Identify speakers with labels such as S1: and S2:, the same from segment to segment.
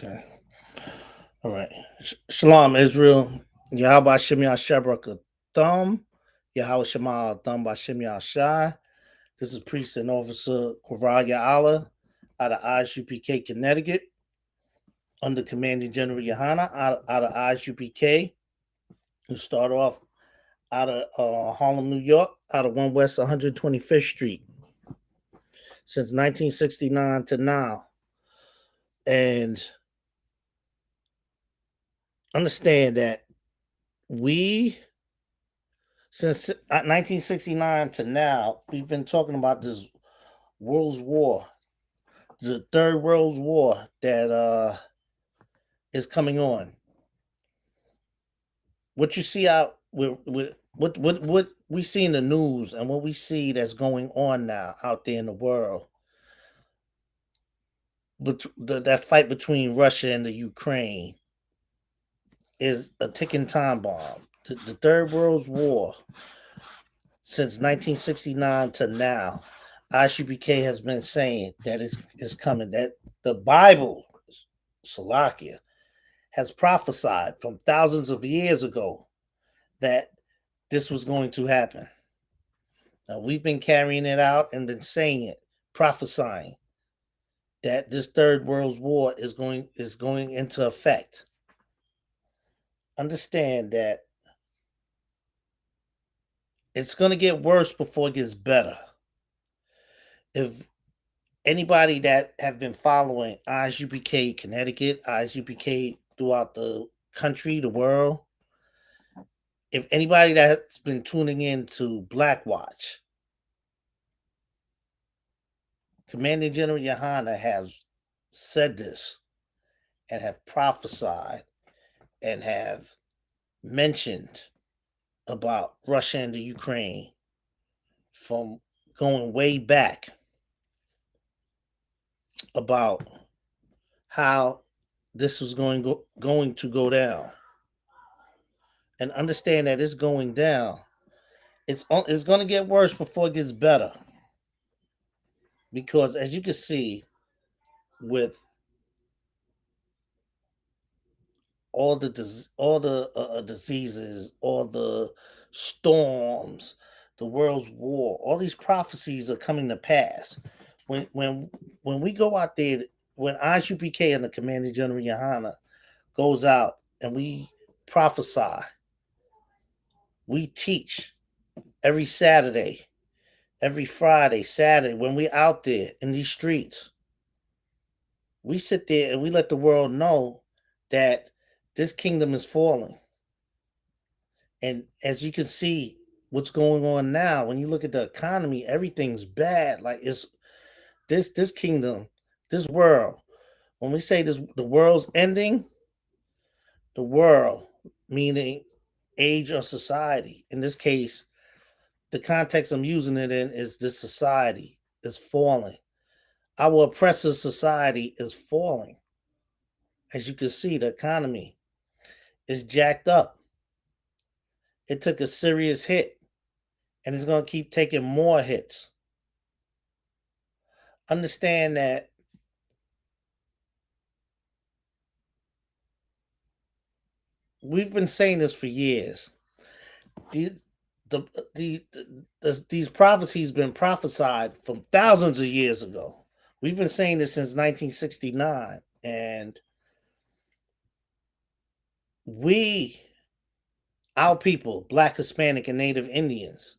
S1: Okay. All right. Shalom, Israel. Yahweh Shem Yashabrak Thumb. Yahweh Shema Thumb by Shem Yashai. This is Priest and Officer Quvaraya Allah out of ISUPK, Connecticut, under Commanding General Yohana out of ISUPK, who start off out of Harlem, New York, out of 1 West 125th Street since 1969 to now. And understand that we, since 1969 to now, we've been talking about this World's War, the Third World's War that is coming on. What you see out with what we see in the news and what we see that's going on now out there in the world, but that fight between Russia and the Ukraine is a ticking time bomb. The Third World's War, since 1969 to now, ISUPK has been saying that it's coming, that the Bible, Salakia, has prophesied from thousands of years ago that this was going to happen. Now, we've been carrying it out and been saying it, prophesying that this Third World War is going into effect. Understand that it's going to get worse before it gets better. If anybody that have been following ISUPK Connecticut, ISUPK throughout the country, the world, if anybody that's been tuning in to Black Watch, Commander General Yohana has said this and have prophesied and have mentioned about Russia and the Ukraine from going way back, about how this was going to go down. And understand that it's going down. It's going to get worse before it gets better. Because as you can see, with all the diseases, all the storms, the world's war, all these prophecies are coming to pass. When we go out there, when ISUPK and the Commander General Yohana goes out and we prophesy, we teach every Saturday, every Friday, Saturday, when we out there in these streets, we sit there and we let the world know that this kingdom is falling. And as you can see, what's going on now, when you look at the economy, everything's bad. Like, it's this kingdom, this world. When we say this, the world's ending, the world, meaning age or society. In this case, the context I'm using it in is this society is falling. Our oppressive society is falling. As you can see, the economy is jacked up. It took a serious hit, and it's going to keep taking more hits. Understand that we've been saying this for years. These prophecies been prophesied from thousands of years ago. We've been saying this since 1969, and our people, Black, Hispanic, and Native Indians,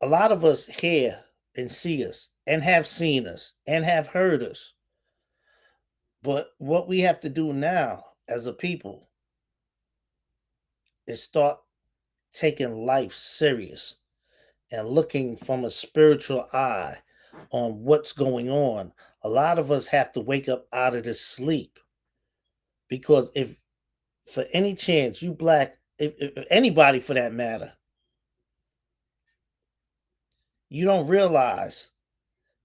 S1: a lot of us hear and see us and have seen us and have heard us. But what we have to do now as a people is start taking life serious and looking from a spiritual eye on what's going on. A lot of us have to wake up out of this sleep, because if for any chance you Black, if anybody for that matter, you don't realize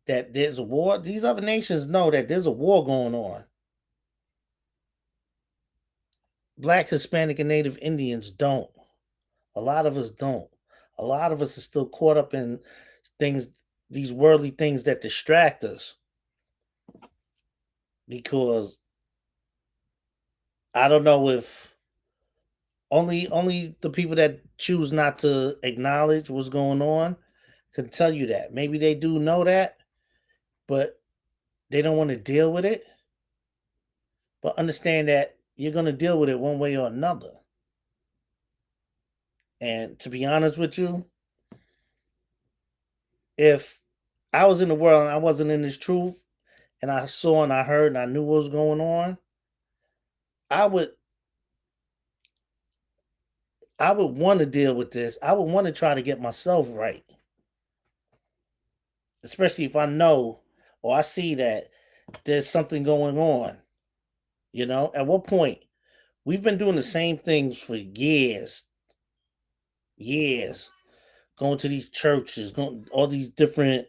S1: that there's a war, these other nations know that there's a war going on. Black, Hispanic, and Native Indians don't. A lot of us don't. A lot of us are still caught up in things, these worldly things that distract us. because I don't know if only the people that choose not to acknowledge what's going on can tell you that. Maybe they do know that, but they don't want to deal with it. But understand that you're going to deal with it one way or another. And to be honest with you, if I was in the world and I wasn't in this truth, and I saw and I heard and I knew what was going on, I would want to deal with this. I would want to try to get myself right, especially if I know or I see that there's something going on. At what point we've been doing the same things for years, years, going to these churches, going all these different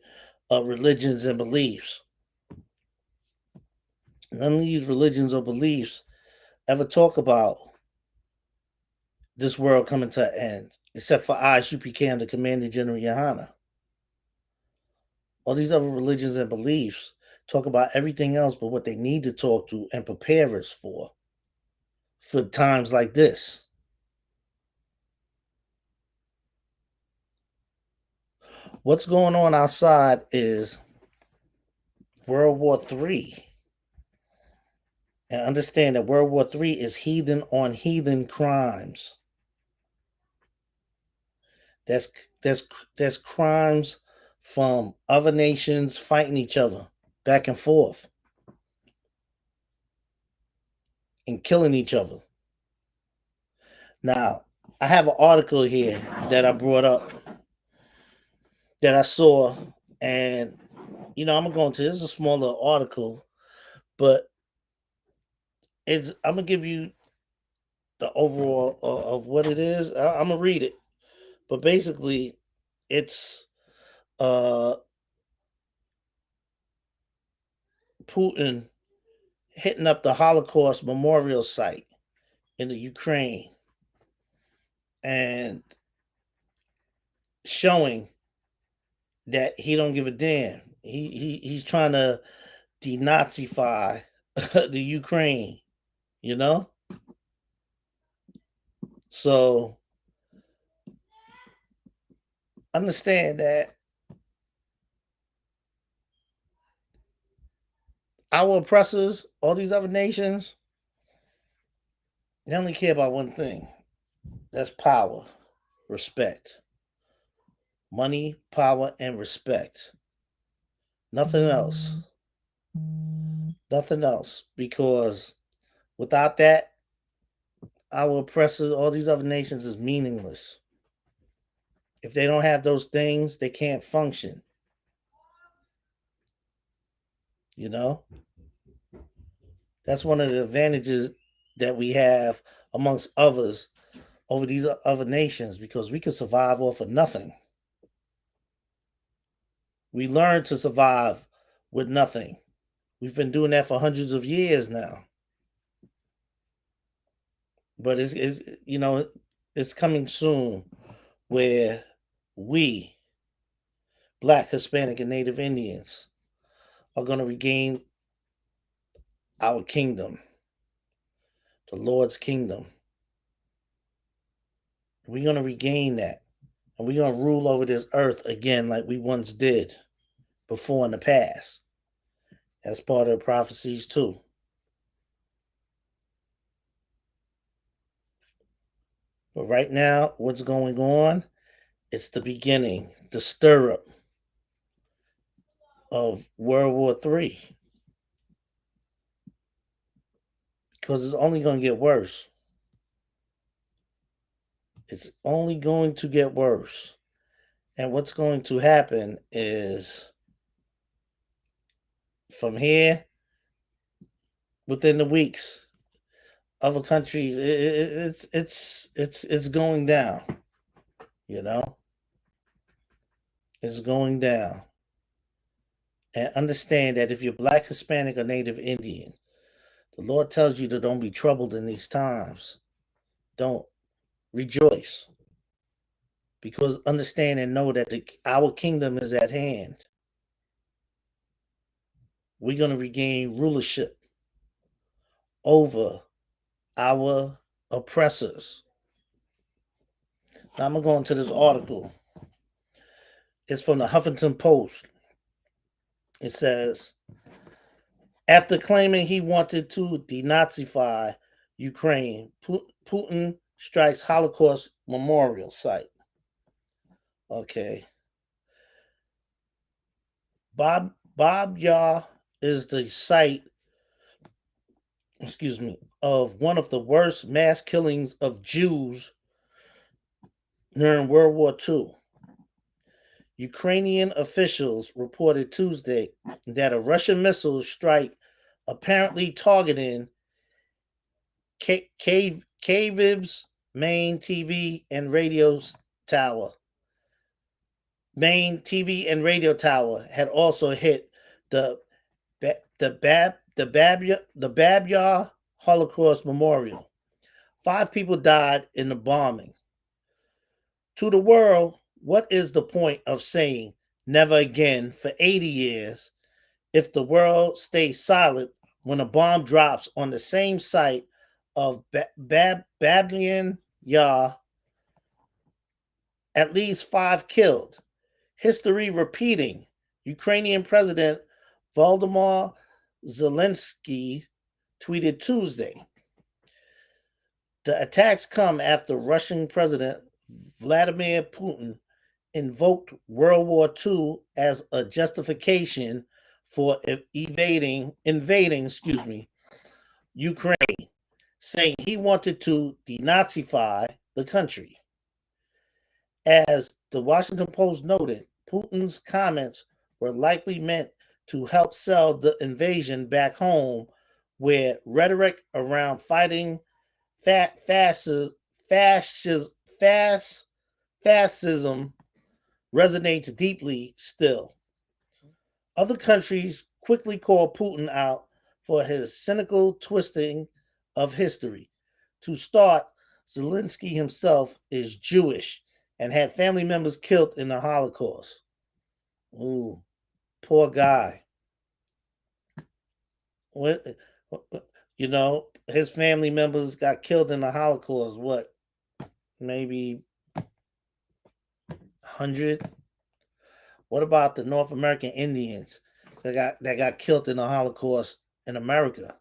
S1: religions and beliefs. None of these religions or beliefs ever talk about this world coming to an end, except for ISUPK and the Commander General Yohana. All these other religions and beliefs talk about everything else but what they need to talk to and prepare us for times like this. What's going on outside is World War III. And understand that World War III is heathen on heathen crimes. That's crimes from other nations fighting each other back and forth and killing each other. Now, I have an article here that I brought up that I saw, and I'm gonna go into this is a smaller article, but I'm gonna give you the overall of what it is. I'm gonna read it, but basically, it's Putin hitting up the Holocaust memorial site in the Ukraine and showing that he don't give a damn. He's trying to denazify the Ukraine, you know? So understand that our oppressors, all these other nations, they only care about one thing. That's power, respect. Money, power, and respect. Nothing else. Nothing else. Because without that, our oppressors, all these other nations is meaningless. If they don't have those things, they can't function. You know? That's one of the advantages that we have amongst others over these other nations because we can survive off of nothing. We learn to survive with nothing. We've been doing that for hundreds of years now. But it's coming soon where we, Black, Hispanic, and Native Indians, are going to regain our kingdom, the Lord's kingdom. We're going to regain that. And we're going to rule over this earth again like we once did before in the past. That's part of the prophecies too. But right now, what's going on? It's the beginning, the stir up of World War III. Because it's only going to get worse. It's only going to get worse. And what's going to happen is from here, within the weeks, other countries, it's going down. It's going down. And understand that if you're Black, Hispanic, or Native Indian, the Lord tells you to don't be troubled in these times. Don't rejoice. Because understand and know that our kingdom is at hand. We're going to regain rulership. over our oppressors. Now I'm going to go into this article. It's from the Huffington Post. It says, after claiming he wanted to denazify Ukraine, Putin strikes Holocaust memorial site. Okay. Bob Yah is the site, of one of the worst mass killings of Jews during World War II. Ukrainian officials reported Tuesday that a Russian missile strike apparently targeting Kyiv's main TV and radio tower. Main TV and radio tower had also hit the Babyar Holocaust Memorial. 5 people died in the bombing. To the world, what is the point of saying never again for 80 years if the world stays silent when a bomb drops on the same site of Babyan Yar? At least 5 killed. History repeating. Ukrainian President Volodymyr Zelensky tweeted Tuesday. The attacks come after Russian President Vladimir Putin invoked World War II as a justification for invading Ukraine, saying he wanted to denazify the country. As the Washington Post noted, Putin's comments were likely meant to help sell the invasion back home, where rhetoric around fighting fascism resonates deeply still. Other countries quickly call Putin out for his cynical twisting of history. To start, Zelensky himself is Jewish and had family members killed in the Holocaust. Ooh, poor guy. His family members got killed in the Holocaust. What? Maybe 100? What about the North American Indians that got killed in the Holocaust in America?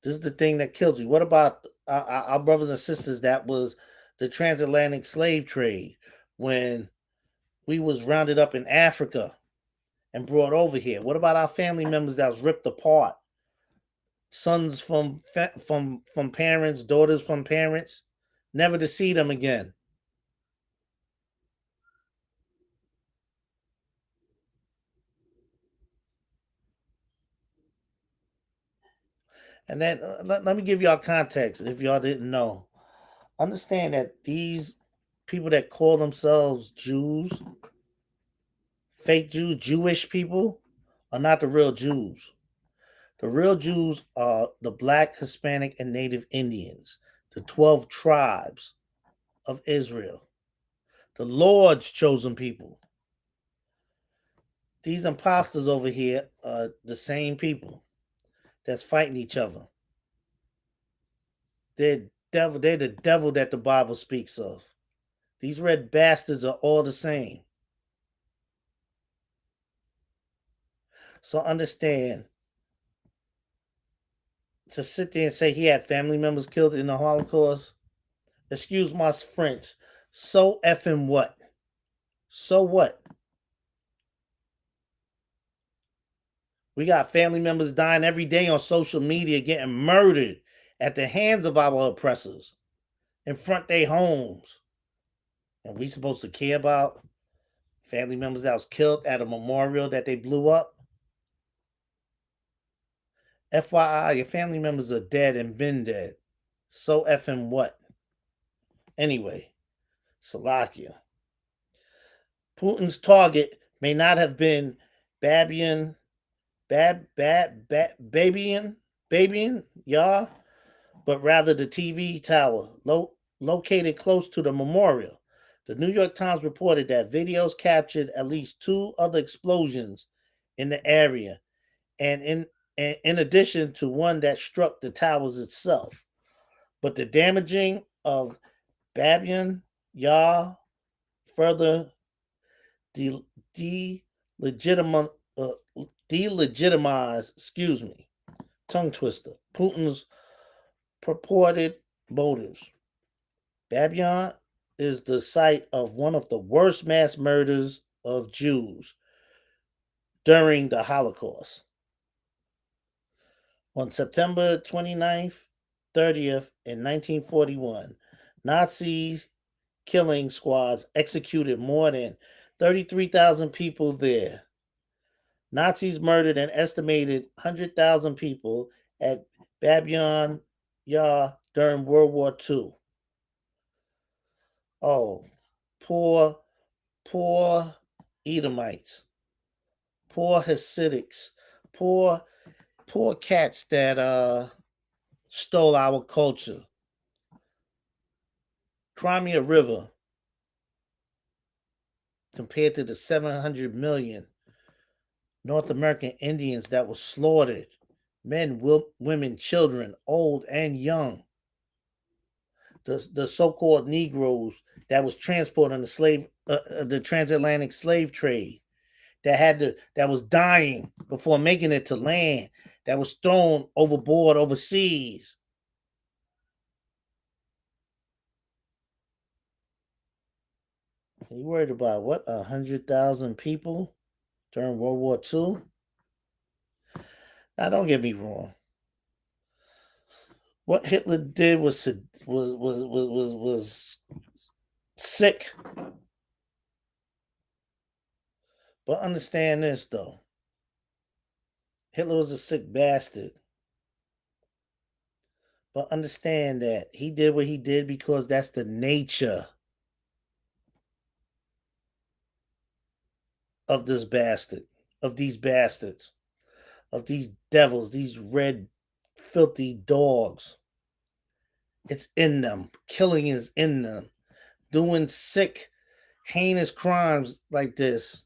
S1: This is the thing that kills me. What about our brothers and sisters that was the transatlantic slave trade when we was rounded up in Africa and brought over here? What about our family members that was ripped apart? Sons from parents, daughters from parents, never to see them again. And then let me give y'all context if y'all didn't know. Understand that these people that call themselves Jews, fake Jews, Jewish people, are not the real Jews. The real Jews are the Black, Hispanic, and Native Indians, the 12 tribes of Israel, the Lord's chosen people. These imposters over here are the same people that's fighting each other. They're the devil that the Bible speaks of. These red bastards are all the same. So understand, to sit there and say he had family members killed in the Holocaust, excuse my French, so effing what? So what? We got family members dying every day on social media, getting murdered at the hands of our oppressors in front of their homes. And we supposed to care about family members that was killed at a memorial that they blew up? FYI, your family members are dead and been dead. So effing what? Anyway, Salakia. Putin's target may not have been Babyan Yar, but rather the TV tower located close to the memorial. The New York Times reported that videos captured at least 2 other explosions in the area, and in addition to one that struck the towers itself. But the damaging of Babyan Yah further de- delegitimized, excuse me, tongue twister, Putin's purported motives. Babyan is the site of one of the worst mass murders of Jews during the Holocaust. On September 29th, 30th, in 1941, Nazi killing squads executed more than 33,000 people there. Nazis murdered an estimated 100,000 people at Babyan Yar during World War II. Oh, poor, poor Edomites, poor Hasidics, poor, poor cats that stole our culture. Crimea River, compared to the 700 million North American Indians that were slaughtered, men, women, children, old and young. The so-called Negroes that was transported on the transatlantic slave trade, that was dying before making it to land, that was thrown overboard overseas. You worried about what? 100,000 people during World War II? Now, don't get me wrong. What Hitler did was sick. But understand this though. Hitler was a sick bastard. But understand that he did what he did because that's the nature of this bastard, of these bastards, of these devils, these red, filthy dogs. It's in them. Killing is in them. Doing sick, heinous crimes like this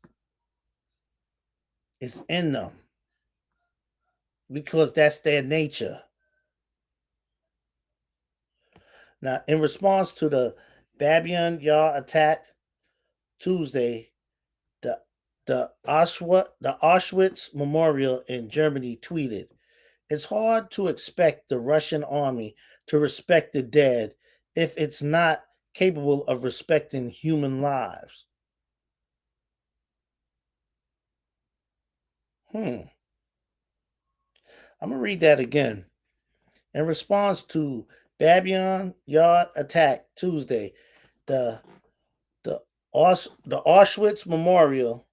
S1: is in them because that's their nature. Now, in response to the Babyan Yar attack Tuesday, the Auschwitz Memorial in Germany tweeted, "It's hard to expect the Russian army to respect the dead if it's not capable of respecting human lives." I'm going to read that again. In response to Babyan Yard attack Tuesday, the the, the Auschwitz Memorial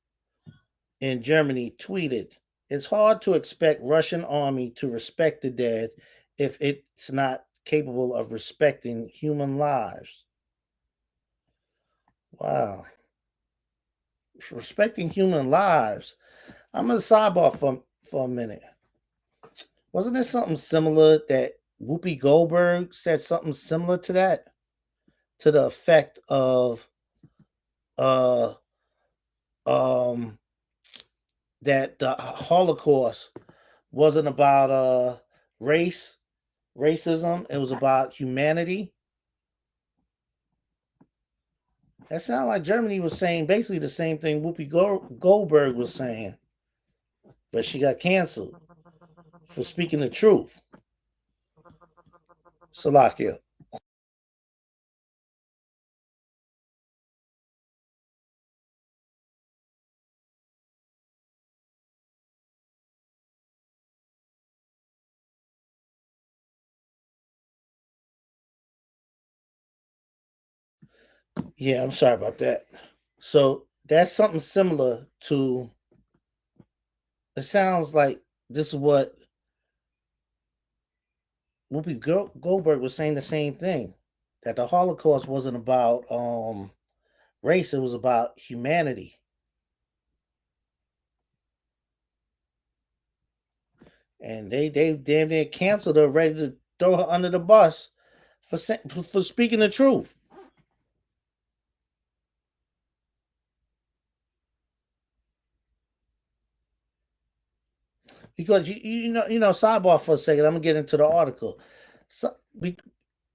S1: in Germany tweeted, "It's hard to expect Russian army to respect the dead if it's not capable of respecting human lives." Wow. Respecting human lives. I'm going to sidebar for a minute. Wasn't there something similar that Whoopi Goldberg said something similar to that? To the effect of uh um that the Holocaust wasn't about racism, it was about humanity. That sounded like Germany was saying basically the same thing Whoopi Goldberg was saying, but she got canceled for speaking the truth. Salakia. Yeah, I'm sorry about that. So that's something similar to. It sounds like this is what Whoopi Goldberg was saying the same thing, that the Holocaust wasn't about race; it was about humanity. And they damn near canceled her, ready to throw her under the bus for speaking the truth. because sidebar for a second. I'm gonna get into the article. So,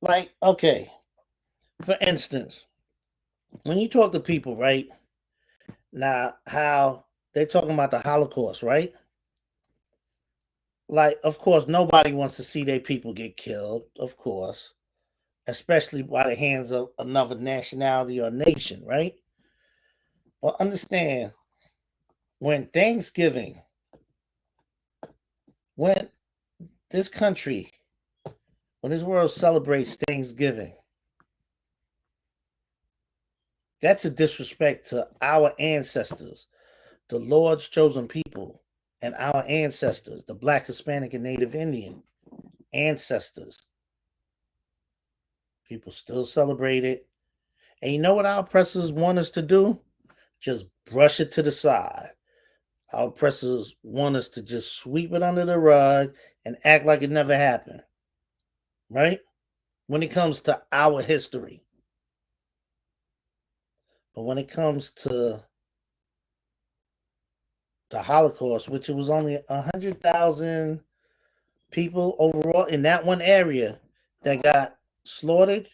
S1: like, okay, for instance, when you talk to people, right now, how they're talking about the Holocaust, right? Like, of course, nobody wants to see their people get killed, of course, especially by the hands of another nationality or nation, right? But understand, when Thanksgiving, when this country, when this world celebrates Thanksgiving, that's a disrespect to our ancestors, the Lord's chosen people, and our ancestors, the Black, Hispanic, and Native Indian ancestors. People still celebrate it. And you know what our oppressors want us to do? Just brush it to the side. Our oppressors want us to just sweep it under the rug and act like it never happened, right? When it comes to our history. But when it comes to the Holocaust, which it was only 100,000 people overall in that one area that got slaughtered,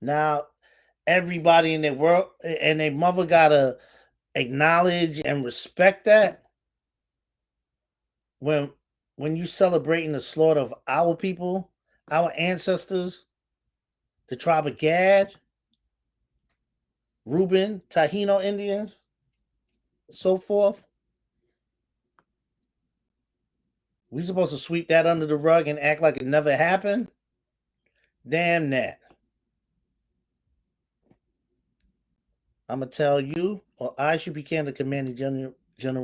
S1: now everybody in their world and their mother gotta acknowledge and respect that when you celebrating the slaughter of our people, our ancestors, the tribe of Gad, Reuben, Taino Indians, so forth. We supposed to sweep that under the rug and act like it never happened? Damn that. I'm gonna tell you, or I should become the commanding General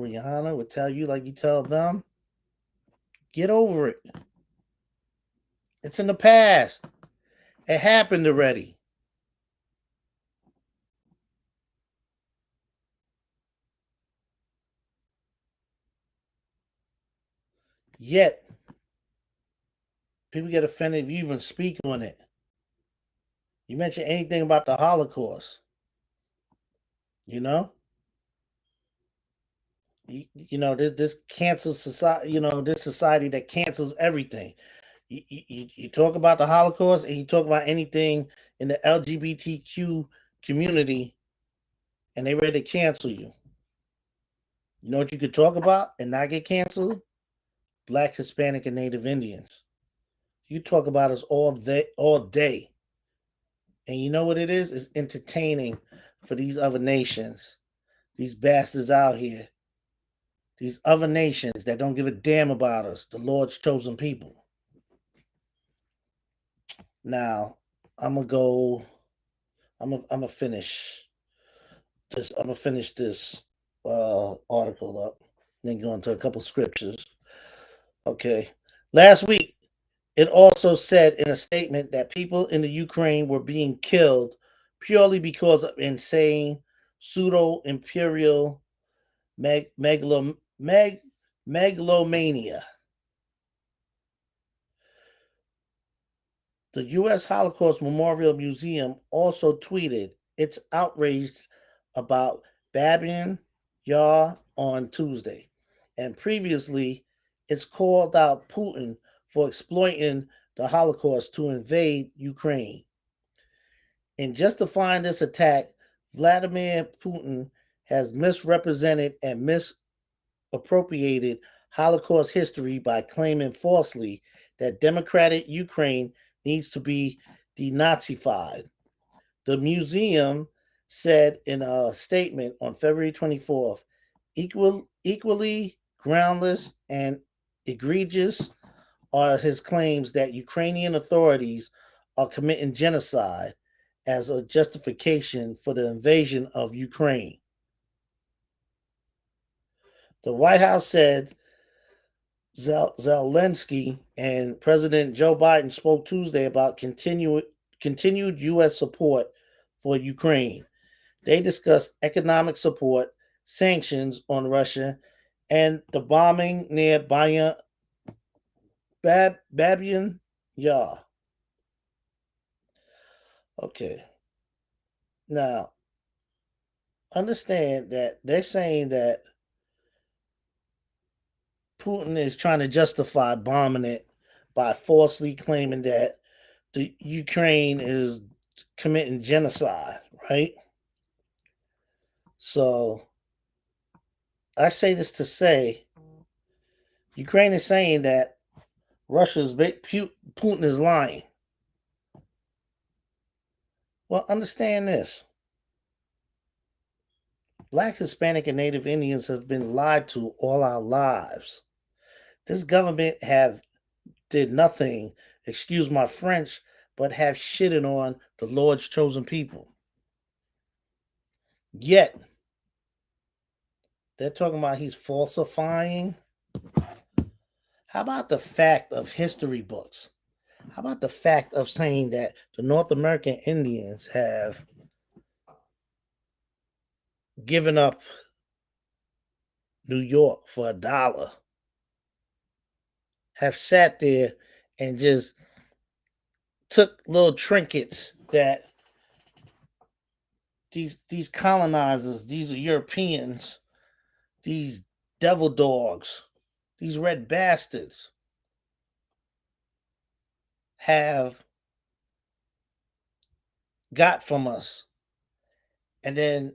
S1: Yohana would tell you like you tell them, get over it. It's in the past. It happened already. Yet people get offended if you even speak on it. You mention anything about the Holocaust, you know? This cancels society, this society that cancels everything. You talk about the Holocaust and you talk about anything in the LGBTQ community and they ready to cancel you. You know what you could talk about and not get canceled? Black, Hispanic, and Native Indians. You talk about us all day. And you know what it is? It's entertaining for these other nations, these bastards out here, these other nations that don't give a damn about us, the Lord's chosen people. Now, I'm gonna go. I'm gonna finish this. I'm gonna finish this article up, then go into a couple scriptures. Okay. Last week, it also said in a statement that people in the Ukraine were being killed purely because of insane pseudo imperial megalomania. The U.S. Holocaust Memorial Museum also tweeted it's outraged about Babyan Yar on Tuesday, and previously it's called out Putin for exploiting the Holocaust to invade Ukraine. In justifying this attack, Vladimir Putin has misrepresented and misappropriated Holocaust history by claiming falsely that democratic Ukraine needs to be denazified. The museum said in a statement on February 24th, equally groundless and egregious are his claims that Ukrainian authorities are committing genocide as a justification for the invasion of Ukraine. The White House said Zelensky and President Joe Biden spoke Tuesday about continued U.S. support for Ukraine. They discussed economic support, sanctions on Russia, and the bombing near Babyan Yar. Okay. Now, understand that they're saying that Putin is trying to justify bombing it by falsely claiming that the Ukraine is committing genocide, right? So I say this to say Ukraine is saying that Putin is lying. Well, understand this. Black, Hispanic, and Native Indians have been lied to all our lives. This government have did nothing, excuse my French, but have shitted on the Lord's chosen people. Yet, they're talking about he's falsifying. How about the fact of history books? How about the fact of saying that the North American Indians have given up New York for $1, have sat there and just took little trinkets that these colonizers, these Europeans, these devil dogs, these red bastards have got from us, and then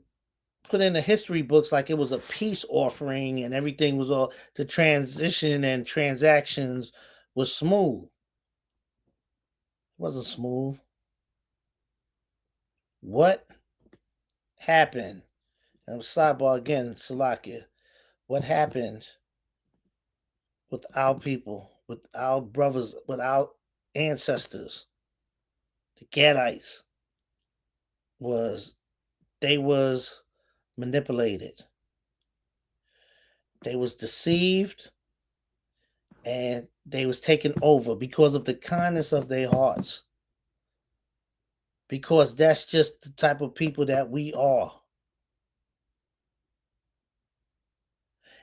S1: put in the history books like it was a peace offering and everything was all the transition and transactions was smooth. It wasn't smooth. What happened? And sidebar again, Salakia. What happened with our people, with our brothers, with our ancestors, the Gadites, was they was manipulated. They was deceived and they was taken over because of the kindness of their hearts. Because that's just the type of people that we are.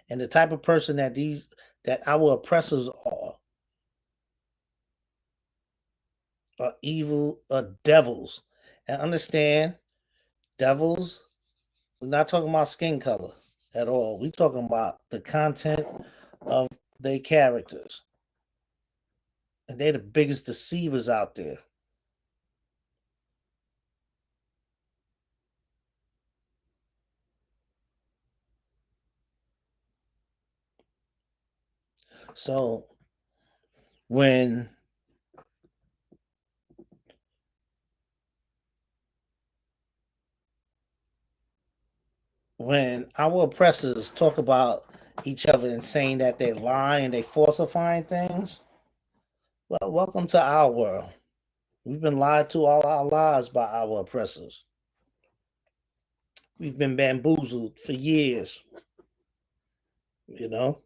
S1: And the type of person that our oppressors are evil, devils. And understand, devils, we're not talking about skin color at all. We're talking about the content of their characters. And they're the biggest deceivers out there. So when our oppressors talk about each other and saying that they lie and they falsifying things, well, welcome to our world. We've been lied to all our lives by our oppressors. We've been bamboozled for years, you know?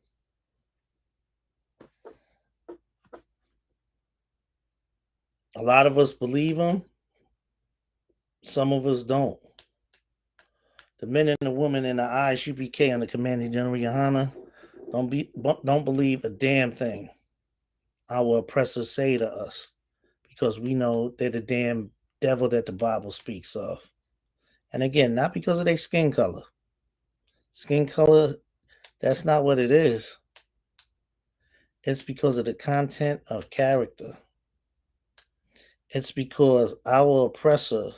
S1: A lot of us believe them, some of us don't. The men and the women in the ISUPK and the Commanding General Yohana don't believe a damn thing our oppressors say to us, because we know they're the damn devil that the Bible speaks of. And again, not because of their skin color. Skin color, that's not what it is. It's because of the content of character. It's because our oppressors,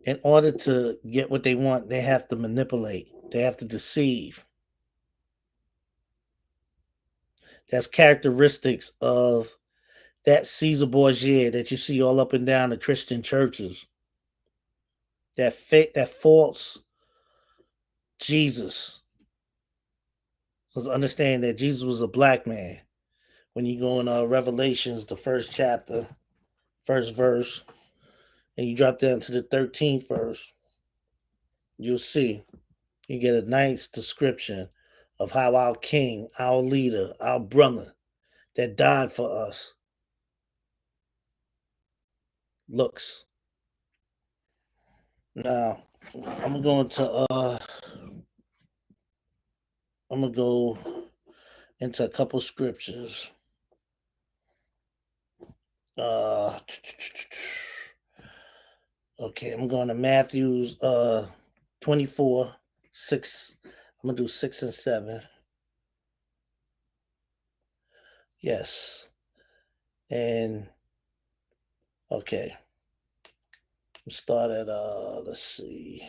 S1: in order to get what they want, they have to manipulate. They have to deceive. That's characteristics of that Caesar Borgia that you see all up and down the Christian churches. That false Jesus. Because understand that Jesus was a black man. When you go in Revelations, the first chapter, first verse, and you drop down to the 13th verse, you'll see. You get a nice description of how our king, our leader, our brother that died for us looks. Now, I'm going to I'm gonna go into a couple scriptures. Okay, I'm going to Matthew's 24, 6. I'm going to do 6 and 7. Yes. And, okay. Start at, let's see.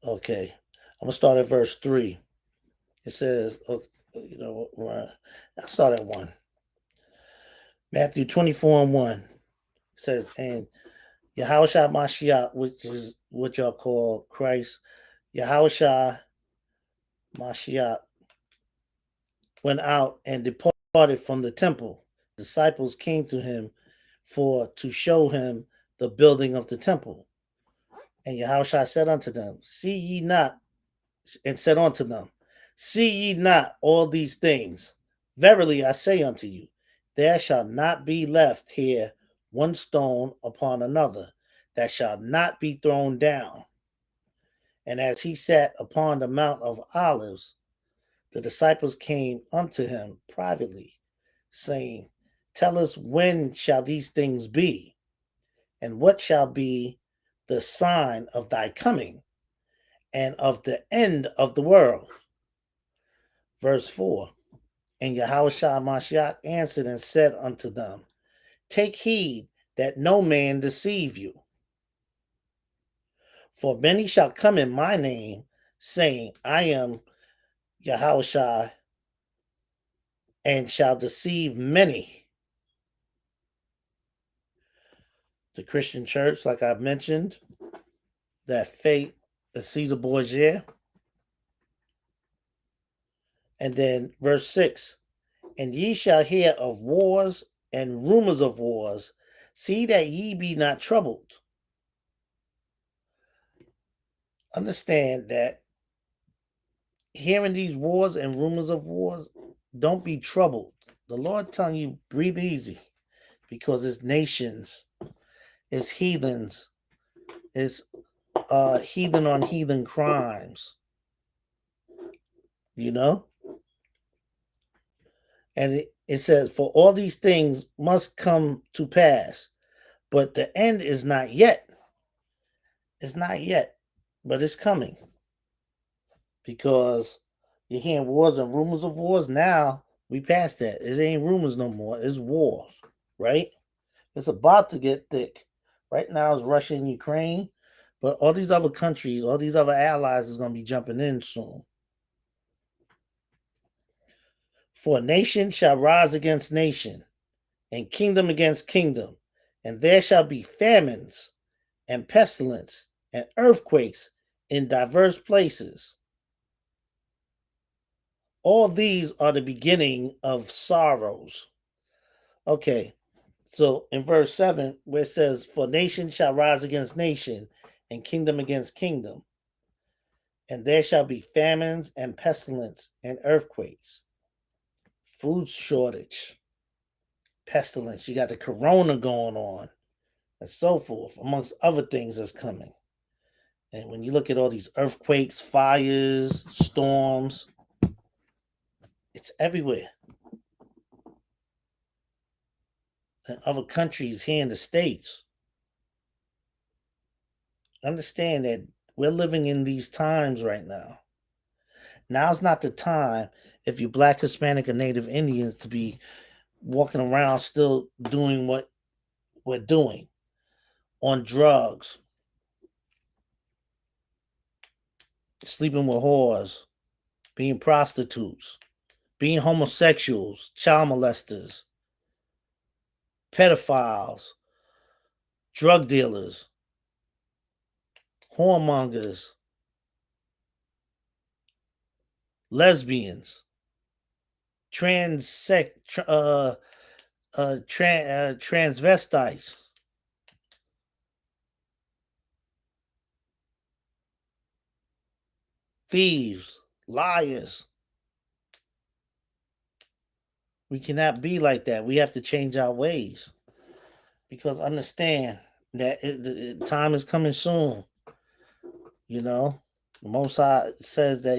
S1: Okay. I'm going to start at verse 3. It says, I'll start at 1. Matthew 24 and 1. It says, and Yahushua Mashiach, which is what y'all call Christ, Yahushua Mashiach went out and departed from the temple. Disciples came to him to show him the building of the temple. And Yahushua said unto them, see ye not, and said unto them, see ye not all these things? Verily I say unto you, there shall not be left here one stone upon another that shall not be thrown down. And as he sat upon the Mount of Olives, the disciples came unto him privately, saying, tell us, when shall these things be? And what shall be the sign of thy coming and of the end of the world? Verse 4. And Yahushua Mashiach answered and said unto them, take heed that no man deceive you. For many shall come in my name, saying, I am Yahushua, and shall deceive many. The Christian church, like I've mentioned, that faith of Caesar Borgia. And then verse 6, and ye shall hear of wars and rumors of wars. See that ye be not troubled. Understand that hearing these wars and rumors of wars, don't be troubled. The Lord telling you, breathe easy, because it's nations, it's heathens, it's heathen on heathen crimes, you know? And it says, for all these things must come to pass, but the end is not yet. It's not yet, but it's coming. Because you're hearing wars and rumors of wars. Now we passed that. It ain't rumors no more. It's wars, right? It's about to get thick. Right now it's Russia and Ukraine, but all these other countries, all these other allies is going to be jumping in soon. For nation shall rise against nation, and kingdom against kingdom, and there shall be famines and pestilence and earthquakes in diverse places. All these are the beginning of sorrows. Okay, so in verse 7, where it says, for nation shall rise against nation, and kingdom against kingdom, and there shall be famines and pestilence and earthquakes, food shortage, pestilence. You got the corona going on, and so forth, amongst other things that's coming. And when you look at all these earthquakes, fires, storms, it's everywhere. In other countries here in the States, understand that we're living in these times right now. Now's not the time, if you're Black, Hispanic, or Native Indians, to be walking around still doing what we're doing on drugs, sleeping with whores, being prostitutes, being homosexuals, child molesters, pedophiles, drug dealers, whoremongers, lesbians, transvestites, thieves, liars. We cannot be like that. We have to change our ways, because understand that time is coming soon. You know, the Most High says that,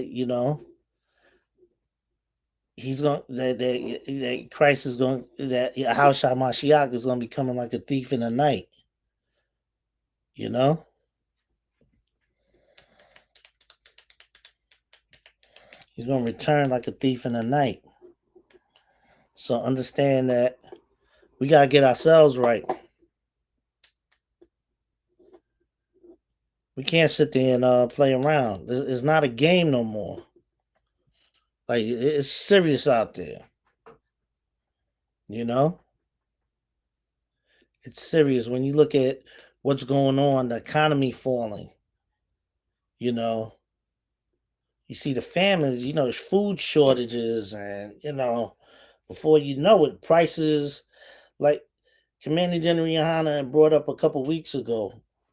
S1: he's going that Christ is going, that Yahushua Mashiach is going to be coming like a thief in the night. You know, he's gonna return like a thief in the night. So understand that we gotta get ourselves right. We can't sit there and play around. It's not a game no more. Like it's serious out there. You know, it's serious when you look at what's going on. The economy falling. You know, you see the families. You know, there's food shortages, and before you know it, prices like Commander General Yohana brought up a couple weeks ago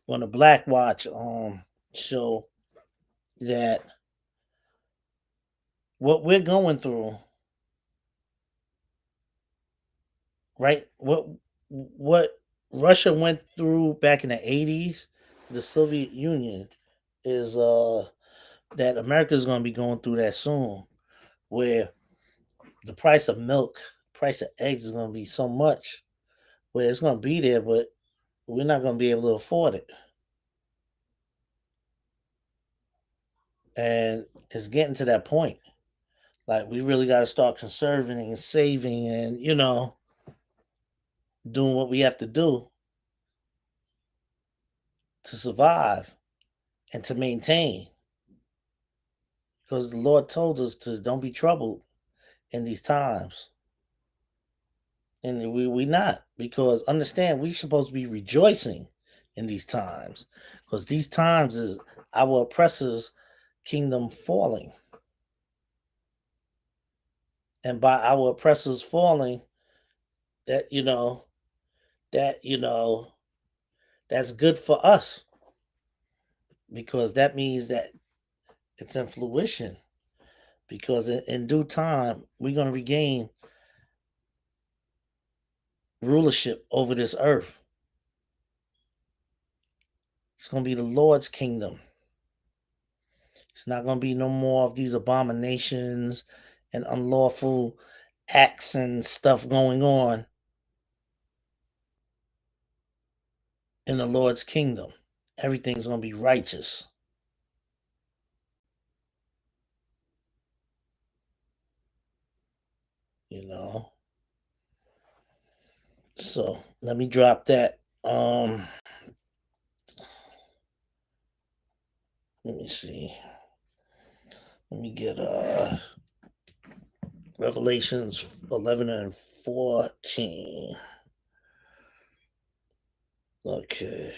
S1: on the Black Watch show that what we're going through, right? What Russia went through back in the 80s, the Soviet Union, is that America's going to be going through that soon, where the price of milk, price of eggs is going to be so much, where it's going to be there, but we're not going to be able to afford it. And it's getting to that point. Like we really got to start conserving and saving, and doing what we have to do to survive and to maintain. Because the Lord told us to don't be troubled in these times. And we not. Because understand we supposed to be rejoicing in these times. Because these times is our oppressors' kingdom falling. And by our oppressors falling, that that that's good for us. Because that means that it's in fruition. Because in due time, we're going to regain rulership over this earth. It's going to be the Lord's kingdom. It's not going to be no more of these abominations and unlawful acts and stuff going on in the Lord's kingdom. Everything's going to be righteous, you know. So let me drop that. Let me see. Let me get Revelations 11 and 14. Okay.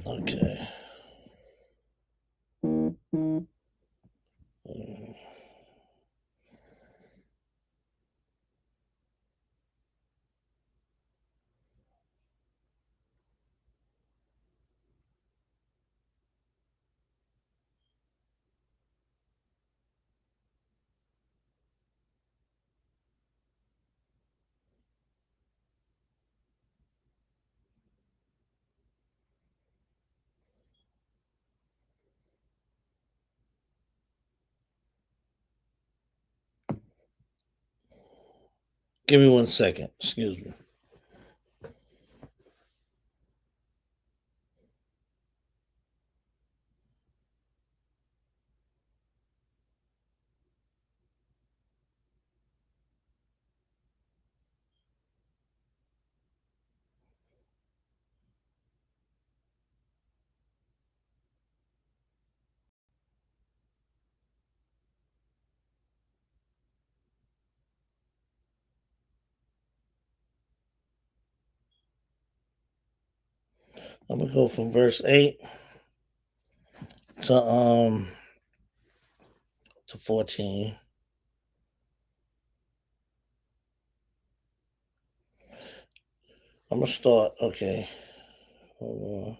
S1: Okay. Mm. Give me 1 second. Excuse me. I'm gonna go from verse 8 to 14. I'm gonna start. Okay. Hold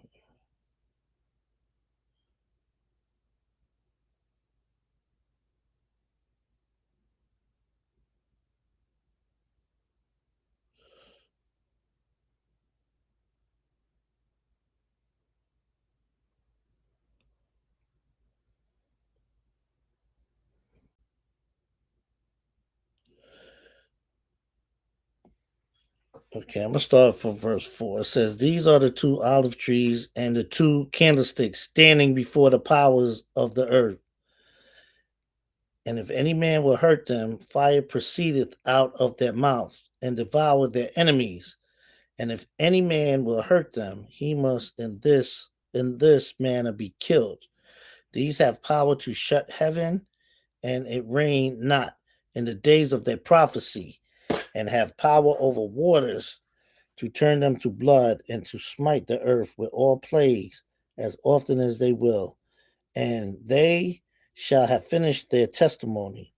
S1: Okay, I'm gonna start from verse 4. It says, "These are the two olive trees and the two candlesticks standing before the powers of the earth. And if any man will hurt them, fire proceedeth out of their mouths and devour their enemies. And if any man will hurt them, he must in this manner be killed. These have power to shut heaven, and it rain not in the days of their prophecy, and have power over waters to turn them to blood, and to smite the earth with all plagues as often as they will. And they shall have finished their testimony.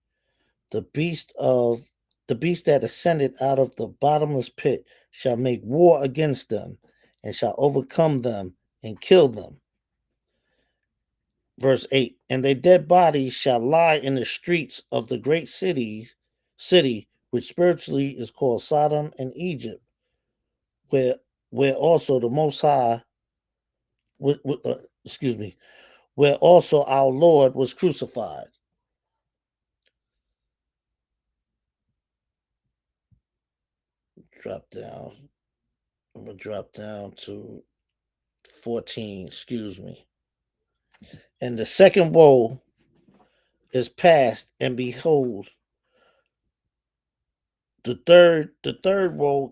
S1: The beast of the beast that ascended out of the bottomless pit shall make war against them, and shall overcome them and kill them." Verse 8, "And their dead bodies shall lie in the streets of the great city, which spiritually is called Sodom and Egypt, where also the Most High, excuse me, where also our Lord was crucified." Drop down. I'm gonna drop down to 14. Excuse me. "And the second woe is past, and behold, the third woe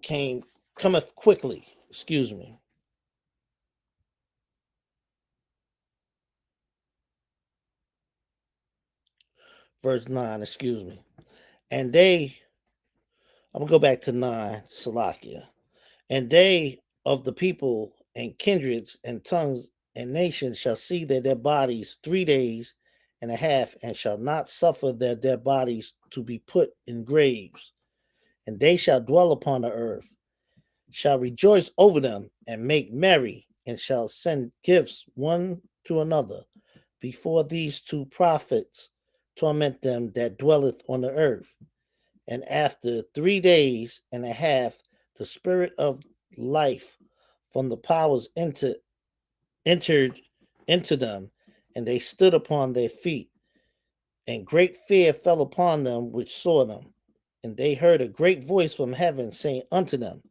S1: cometh quickly." Excuse me. Verse 9. Excuse me. And they, I'm gonna go back to 9. Salakia. "And they of the people and kindreds and tongues and nations shall see their dead bodies 3 days and a half, and shall not suffer their dead bodies to be put in graves. And they shall dwell upon the earth, shall rejoice over them, and make merry, and shall send gifts one to another, before these two prophets torment them that dwelleth on the earth. And after 3 days and a half, the spirit of life from the powers entered into them, and they stood upon their feet. And great fear fell upon them which saw them. And they heard a great voice from heaven saying unto them,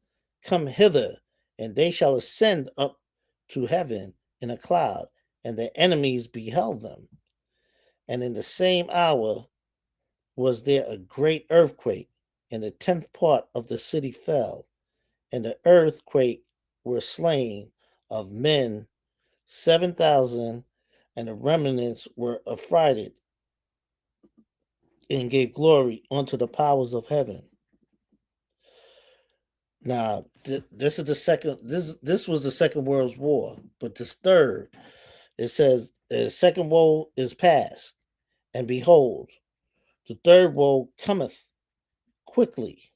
S1: Come hither, and they shall ascend up to heaven in a cloud. And their enemies beheld them. And in the same hour was there a great earthquake, and the 10th part of the city fell. And the earthquake were slain of men 7,000, and the remnants were affrighted, and gave glory unto the powers of heaven." Now, this is the second. This was the Second World War, but this third, it says, the second woe is past, and behold, the third woe cometh quickly.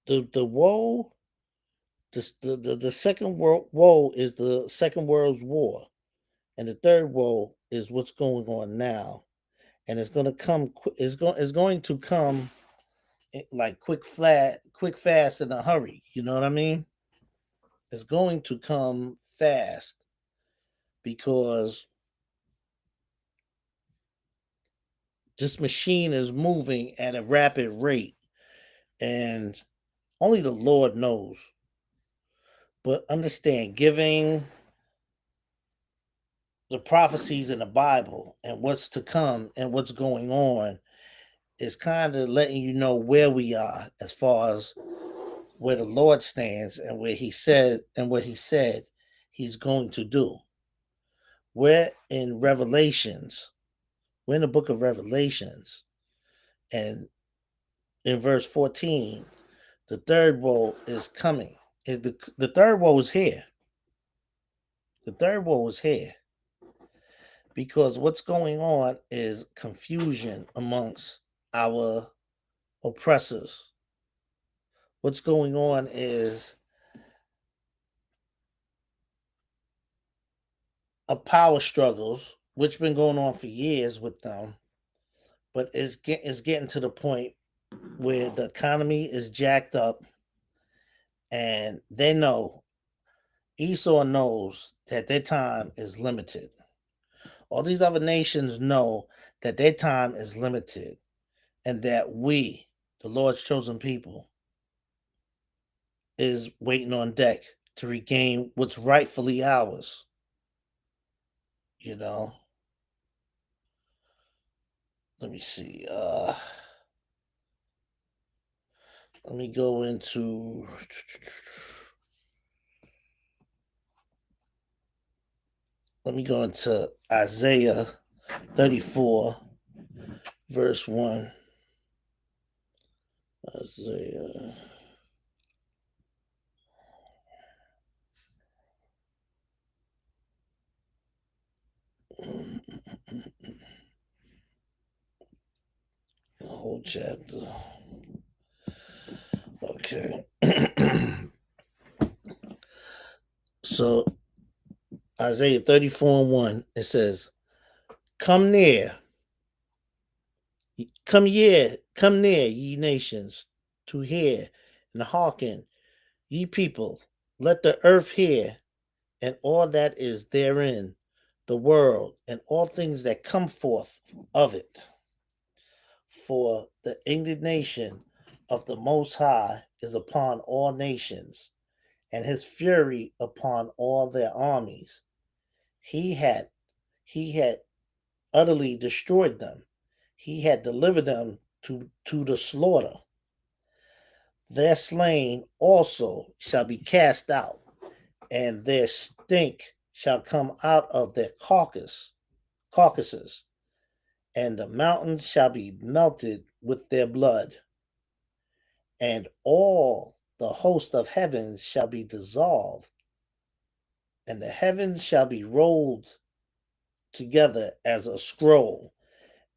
S1: The woe, the second world woe is the Second World War, and the third woe is what's going on now, and it's going to come. It's going to come like quick, fast, in a hurry. You know what I mean? It's going to come fast because this machine is moving at a rapid rate, and only the Lord knows. But understand, giving the prophecies in the Bible and what's to come and what's going on is kind of letting you know where we are as far as where the Lord stands and where He said and what He said He's going to do. We're in Revelations. We're in the book of Revelations. And in verse 14, the third woe is coming. Is the third woe is here. The third woe is here. Because what's going on is confusion amongst our oppressors. What's going on is a power struggles, which been going on for years with them, but it's getting to the point where the economy is jacked up, and they know, Esau knows that their time is limited. All these other nations know that their time is limited, and that we, the Lord's chosen people, is waiting on deck to regain what's rightfully ours. You know, let me see. Let me go into. Let me go into Isaiah 34, verse 1. Isaiah. The whole chapter. Okay. So Isaiah 34 and 1, it says, Come near, come near, ye nations, to hear and hearken, ye people, let the earth hear, and all that is therein, the world, and all things that come forth of it. For the indignation of the Most High is upon all nations, and his fury upon all their armies. He had he had utterly destroyed them. He had delivered them to the slaughter. Their slain also shall be cast out, and their stink shall come out of their carcasses, and the mountains shall be melted with their blood, and all the host of heaven shall be dissolved, and the heavens shall be rolled together as a scroll,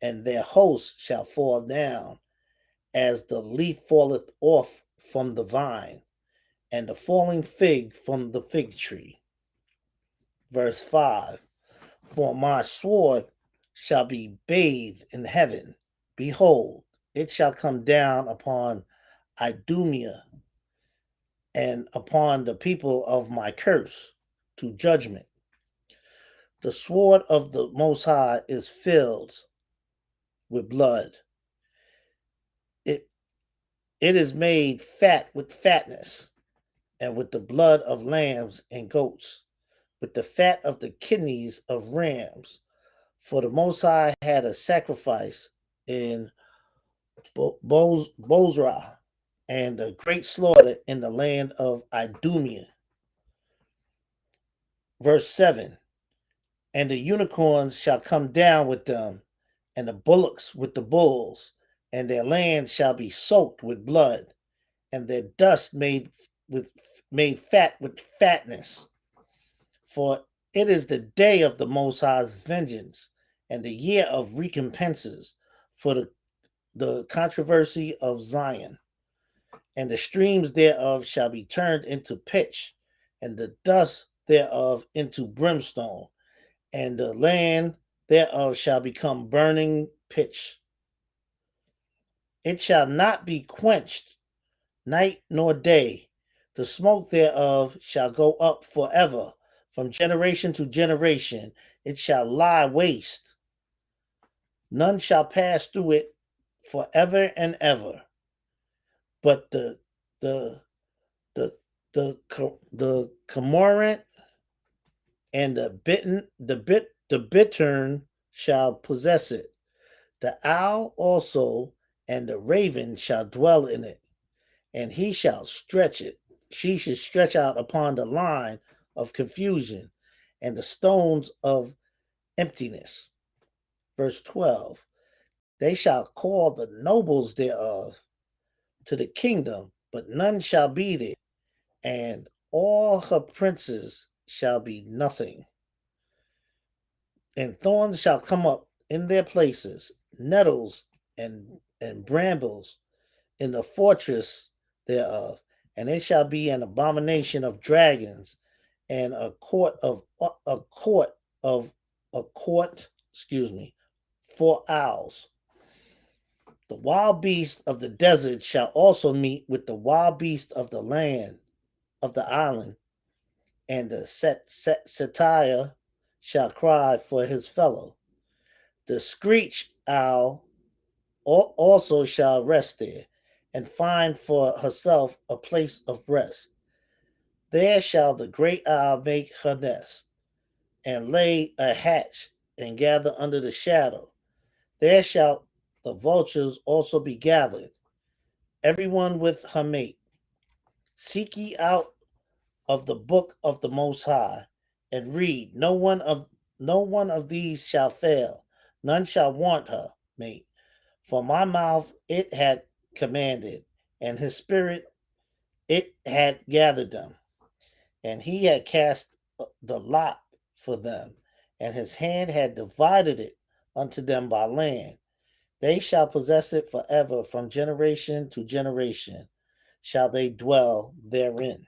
S1: and their host shall fall down as the leaf falleth off from the vine, and the falling fig from the fig tree. Verse 5, For my sword shall be bathed in heaven. Behold, it shall come down upon Idumea and upon the people of my curse to judgment. The sword of the Most High is filled with blood. It, it is made fat with fatness, and with the blood of lambs and goats, with the fat of the kidneys of rams. For the Most High had a sacrifice in Bozrah, and a great slaughter in the land of Idumea. Verse 7, And the unicorns shall come down with them, and the bullocks with the bulls, and their land shall be soaked with blood, and their dust made fat with fatness. For it is the day of the Most High's vengeance, and the year of recompenses for the controversy of Zion. And the streams thereof shall be turned into pitch, and the dust thereof into brimstone, and the land thereof shall become burning pitch. It shall not be quenched night nor day. The smoke thereof shall go up forever. From generation to generation it shall lie waste. None shall pass through it forever and ever. But the cormorant and the bittern shall possess it. The owl also and the raven shall dwell in it, and he shall stretch it. She should stretch out upon the line of confusion and the stones of emptiness. Verse 12, They shall call the nobles thereof to the kingdom, but none shall be there, and all her princes shall be nothing. And thorns shall come up in their places, nettles and brambles in the fortress thereof, and it shall be an abomination of dragons, and a court, for owls. The wild beast of the desert shall also meet with the wild beast of the land of the island, and the satyr shall cry for his fellow. The screech owl also shall rest there, and find for herself a place of rest. There shall the great owl make her nest, and lay a hatch, and gather under the shadow. There shall the vultures also be gathered, every one with her mate. Seek ye out of the book of the Most High, and read. No one of these shall fail, none shall want her mate. For my mouth it had commanded, and his spirit it had gathered them, and he had cast the lot for them, and his hand had divided it unto them by land. They shall possess it forever, from generation to generation shall they dwell therein.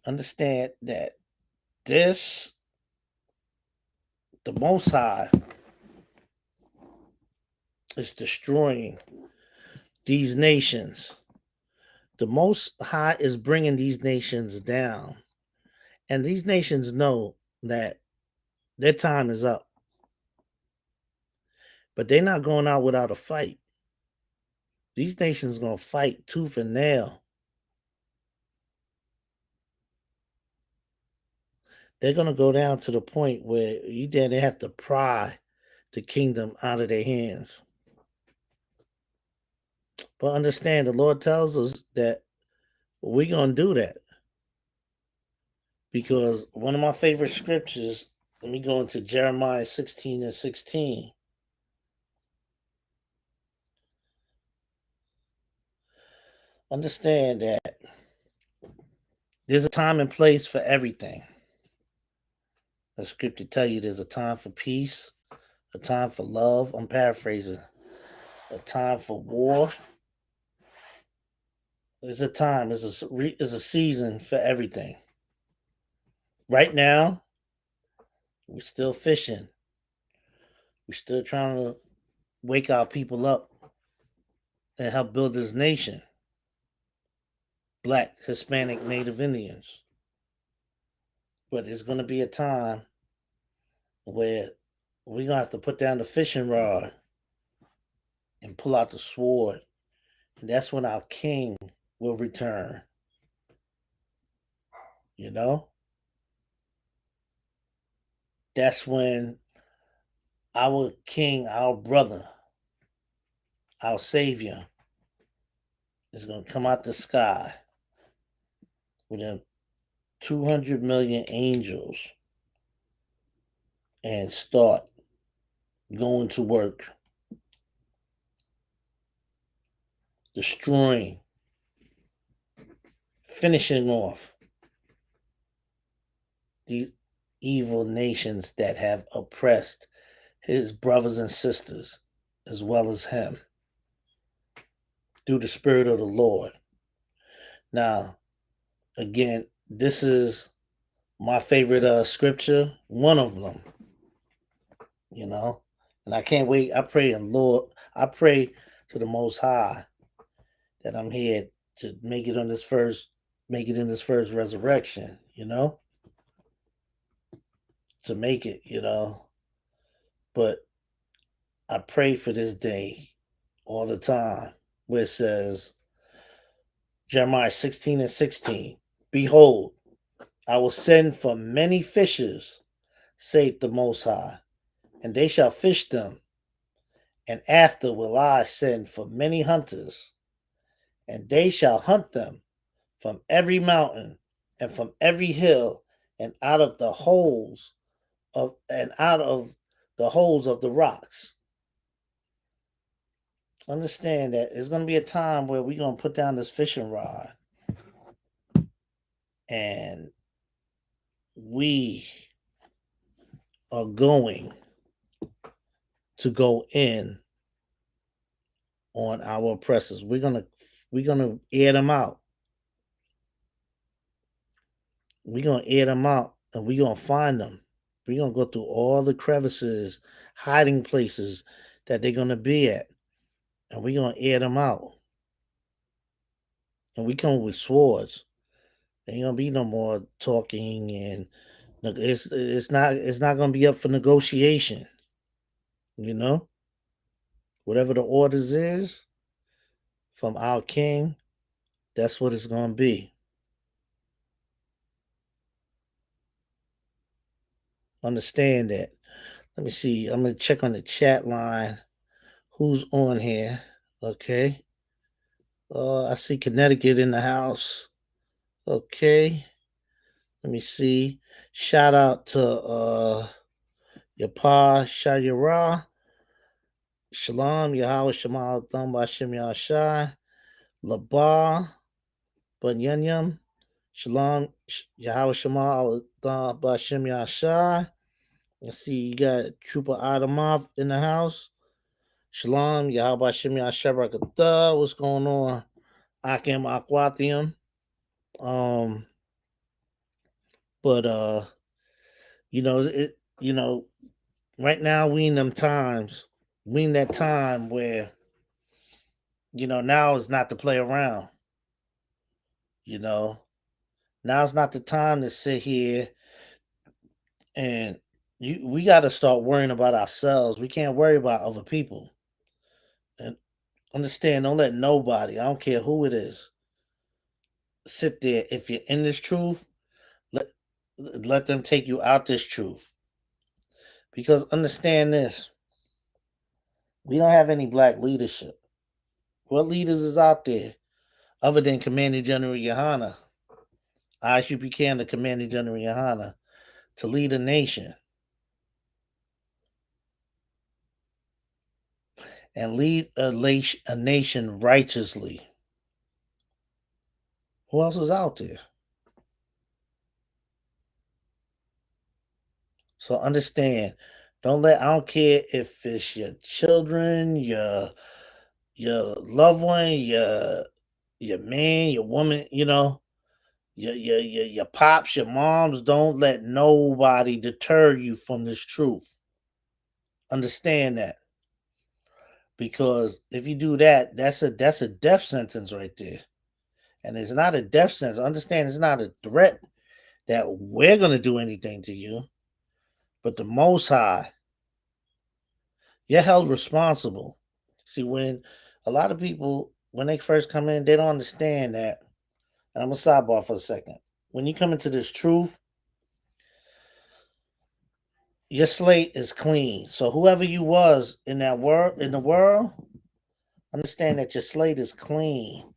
S1: Understand that this, the Most High, is destroying these nations. The Most High is bringing these nations down. And these nations know that their time is up. But they're not going out without a fight. These nations going to fight tooth and nail. They're going to go down to the point where they have to pry the kingdom out of their hands. But understand, the Lord tells us that we're going to do that. Because one of my favorite scriptures, let me go into Jeremiah 16:16. Understand that there's a time and place for everything. The scripture tell you there's a time for peace, a time for love. I'm paraphrasing. A time for war. There's a time. There's a season for everything. Right now, we're still fishing. We're still trying to wake our people up and help build this nation. Black, Hispanic, Native Indians. But there's going to be a time where we're going to have to put down the fishing rod and pull out the sword. And that's when our king will return. You know? That's when our king, our brother, our savior is going to come out the sky with them 200 million angels and start going to work, destroying, finishing off these evil nations that have oppressed his brothers and sisters as well as him through the Spirit of the Lord. Now, again, this is my favorite scripture, one of them, you know, and I can't wait. I pray to the Most High that I'm here to make it in this first resurrection, to make it, but I pray for this day all the time where it says, Jeremiah 16:16, behold, I will send for many fishers, saith the Most High, and they shall fish them. And after will I send for many hunters, and they shall hunt them from every mountain and from every hill, and out of the holes of the rocks. Understand that there's going to be a time where we're going to put down this fishing rod and we are going to go in on our oppressors. We're gonna air them out. We're gonna air them out and we're gonna find them. We're gonna go through all the crevices, hiding places that they're gonna be at, and we're gonna air them out. And we come with swords. There ain't gonna be no more talking, and it's not gonna be up for negotiation. Whatever the orders is, from our King, that's what it's going to be. Understand that. Let me see. I'm going to check on the chat line. Who's on here? Okay. I see Connecticut in the house. Okay. Let me see. Shout out to your pa Shayara. Shalom, Yahweh Shemal Thumb Bashem Yashai. Labah Banyanyam. Shalom, Yahweh Shemal Thumb Bashem Yashai. I see you got Trooper Adamov in the house. Shalom, Yahweh Bashem Yashai Rakatah. What's going on? Akim Akwathium. Um, but you know, right now we in them times. We in that time where, now is not to play around. You know, now's not the time to sit here and we got to start worrying about ourselves. We can't worry about other people. And understand, don't let nobody, I don't care who it is, sit there. If you're in this truth, let let them take you out this truth. Because understand this, we don't have any black leadership. What leaders is out there other than Commander General Yohana? I should become the Commander General Yohana to lead a nation and lead a nation righteously. Who else is out there? So understand. I don't care if it's your children, your loved one, your man, your woman, your pops, your moms. Don't let nobody deter you from this truth. Understand that. Because if you do that, that's a death sentence right there. And it's not a death sentence. Understand, it's not a threat that we're going to do anything to you, but the Most High, you're held responsible. See, when a lot of people, when they first come in, they don't understand that. And I'm going to sidebar for a second. When you come into this truth, your slate is clean. So whoever you was in the world, understand that your slate is clean.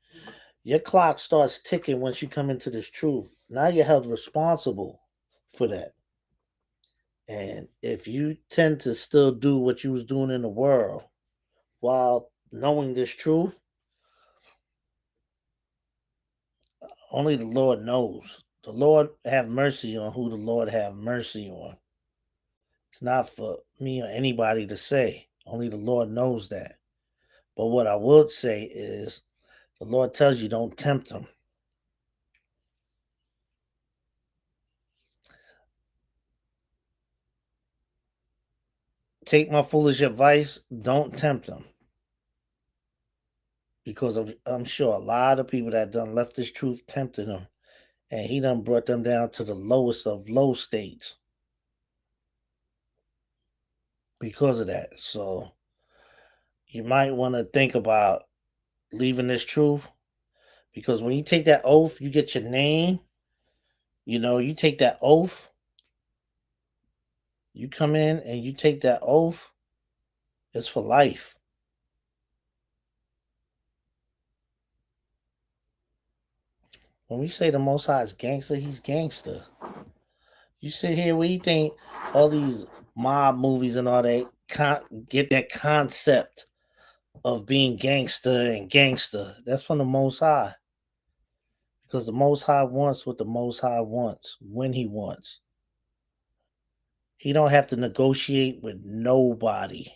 S1: Your clock starts ticking once you come into this truth. Now you're held responsible for that. And if you tend to still do what you was doing in the world while knowing this truth, only the Lord knows. The Lord have mercy on who the Lord have mercy on. It's not for me or anybody to say. Only the Lord knows that. But what I would say is the Lord tells you don't tempt him. Take my foolish advice, don't tempt him. Because I'm sure a lot of people that done left this truth tempted him. And he done brought them down to the lowest of low states because of that. So you might want to think about leaving this truth, because when you take that oath, you get your name. You take that oath, you come in and you take that oath, it's for life. When we say the Most High is gangster, he's gangster. You sit here where you think all these mob movies and all that get that concept of being gangster and gangster. That's from the Most High. Because the Most High wants what the Most High wants when he wants. He don't have to negotiate with nobody.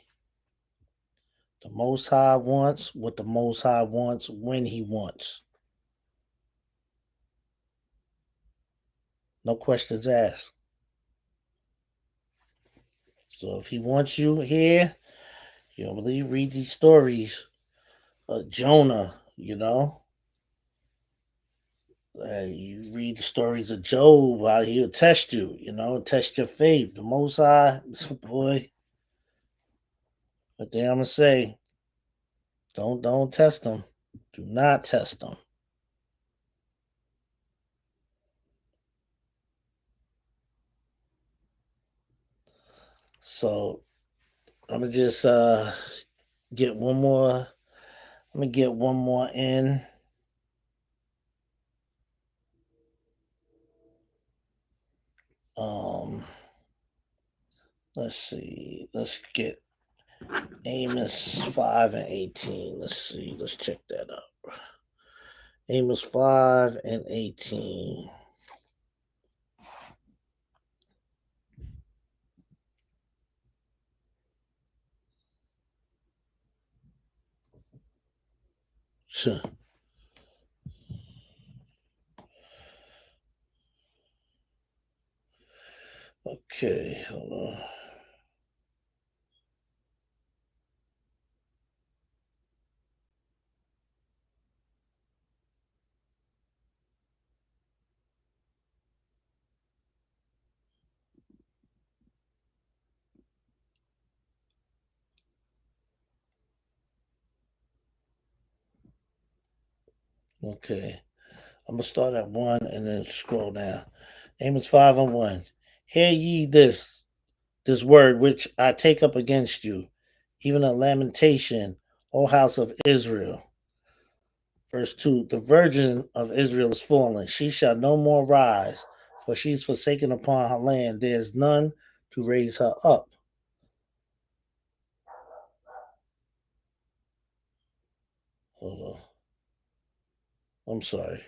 S1: The Most High wants what the Most High wants when he wants. No questions asked. So if he wants you here, believe, read these stories of Jonah, you read the stories of Job, how he'll test you, test your faith. The Most High, boy. But then I'm gonna say, don't test him. Do not test them. So I'm gonna just get one more. Let me get one more in. Um, let's see. Let's get Amos 5 and 18. Let's see. Let's check that out. Amos 5 and 18. Sure. Okay, hold on. Okay. I'm gonna start at 1 and then scroll down. Amos 5 and 1. Hear ye this word which I take up against you, even a lamentation, O house of Israel. Verse 2. The virgin of Israel is fallen. She shall no more rise, for she is forsaken upon her land. There is none to raise her up. Hold on. I'm sorry.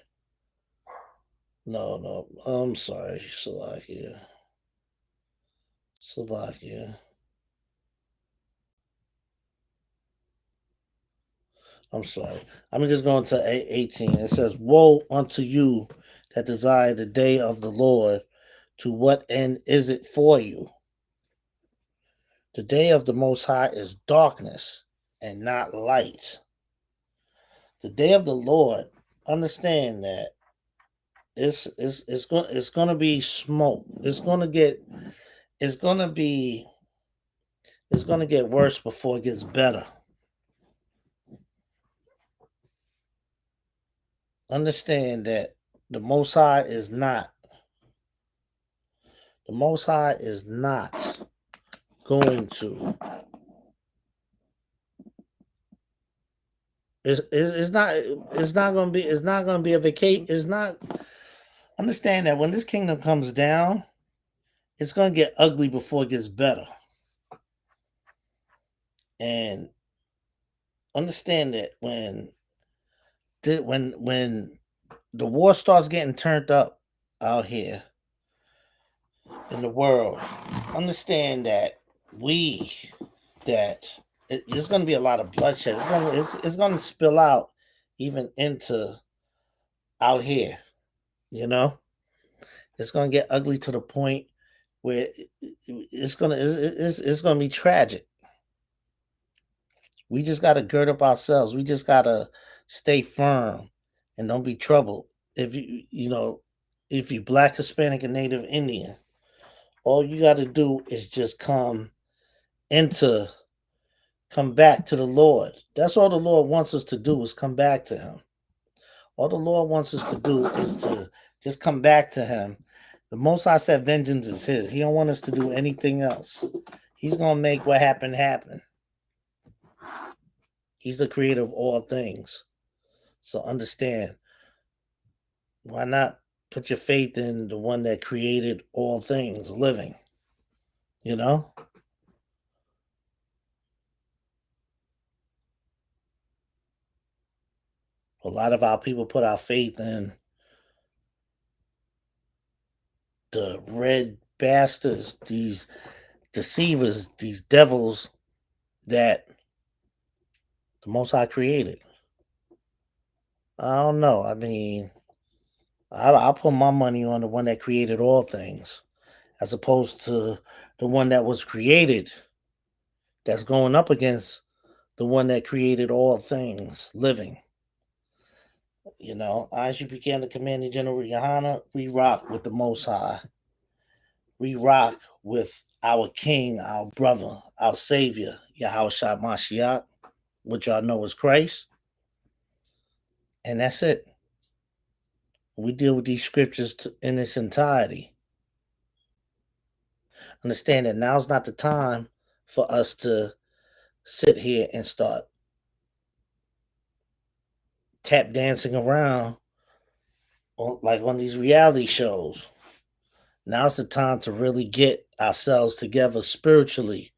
S1: No. I'm sorry. Salakia. I'm sorry. I'm just going to 18. It says, woe unto you that desire the day of the Lord. To what end is it for you? The day of the Most High is darkness and not light. The day of the Lord, understand that it's gonna be smoke. It's gonna be it's gonna get worse before it gets better. Understand that the Most High is not the Most High is not going to. It's not gonna be a vacation. It's not. Understand that when this kingdom comes down, it's gonna get ugly before it gets better. And understand that when the war starts getting turned up out here in the world, understand that we that it's going to be a lot of bloodshed. It's going to spill out even into out here. You know, it's going to get ugly to the point where it's going to be tragic. We just got to gird up ourselves. We just got to stay firm and don't be troubled. If if you black, Hispanic, and Native Indian, all you got to do is just come back to the Lord. That's all the Lord wants us to do is come back to Him. All the Lord wants us to do is to just come back to Him. The Most High said vengeance is His. He don't want us to do anything else. He's gonna make what happened happen. He's the creator of all things. So understand. Why not put your faith in the one that created all things living? You know? A lot of our people put our faith in the red bastards, these deceivers, these devils that the Most High created. I don't know. I mean, I'll put my money on the one that created all things as opposed to the one that was created that's going up against the one that created all things living. You know, as you began to command the General Yohana, we rock with the Most High. We rock with our King, our brother, our Savior, Yahushua Mashiach, which y'all know is Christ. And that's it. We deal with these scriptures in its entirety. Understand that now's not the time for us to sit here and start tap dancing around like on these reality shows. Now's the time to really get ourselves together spiritually,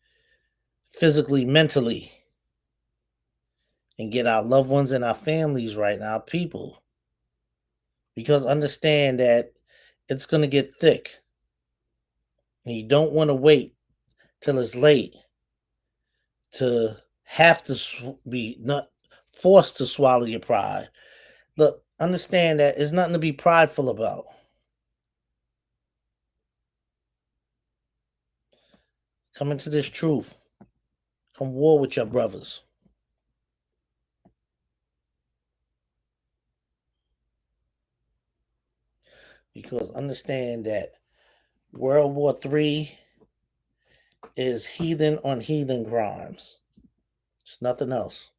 S1: physically, mentally, and get our loved ones and our families right now, people. Because understand that it's going to get thick. And you don't want to wait till it's late to have to be not forced to swallow your pride. Look, understand that there's nothing to be prideful about. Come into this truth. Come war with your brothers. Because understand that World War III is heathen on heathen crimes. It's nothing else.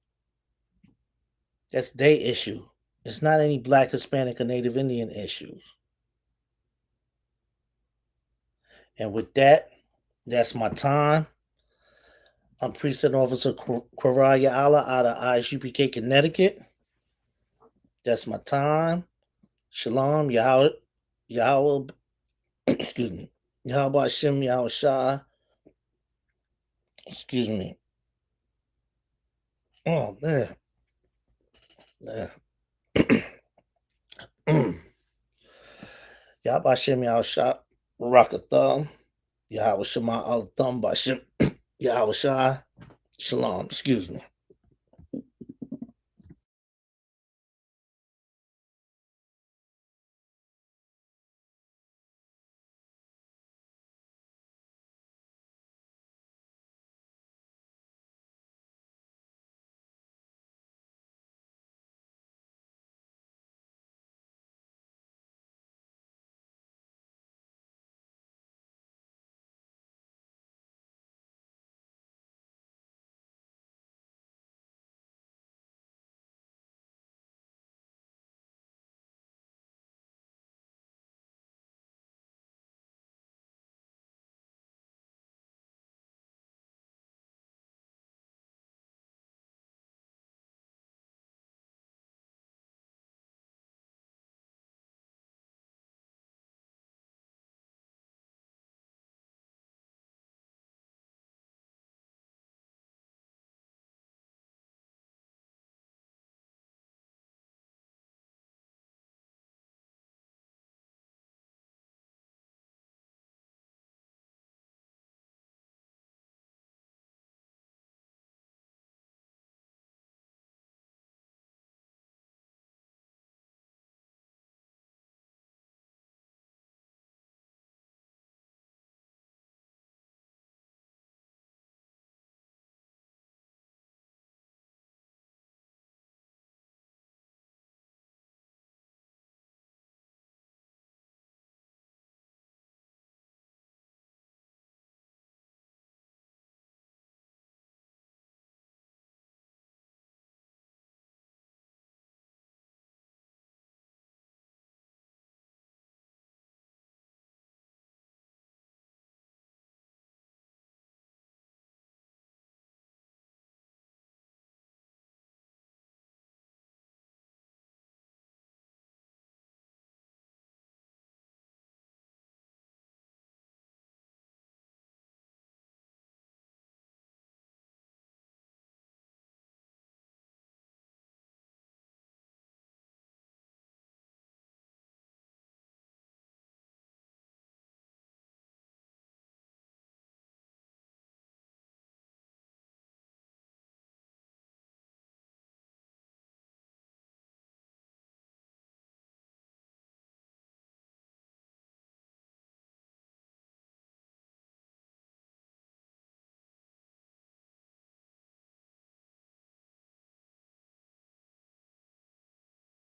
S1: That's their issue. It's not any Black, Hispanic, or Native Indian issues. And with that, that's my time. I'm Precinct Officer Quaraya Allah out of ISUPK, Connecticut. That's my time. Shalom, Yahweh, excuse me, Yahweh Hashem, Yahweh Shah, excuse me. Oh, man. Yahweh Hashem, Yahweh Shah, Barakatham, Yahweh Shema Al Thumb, Bashem, Yahweh Shah, Shalom, excuse me.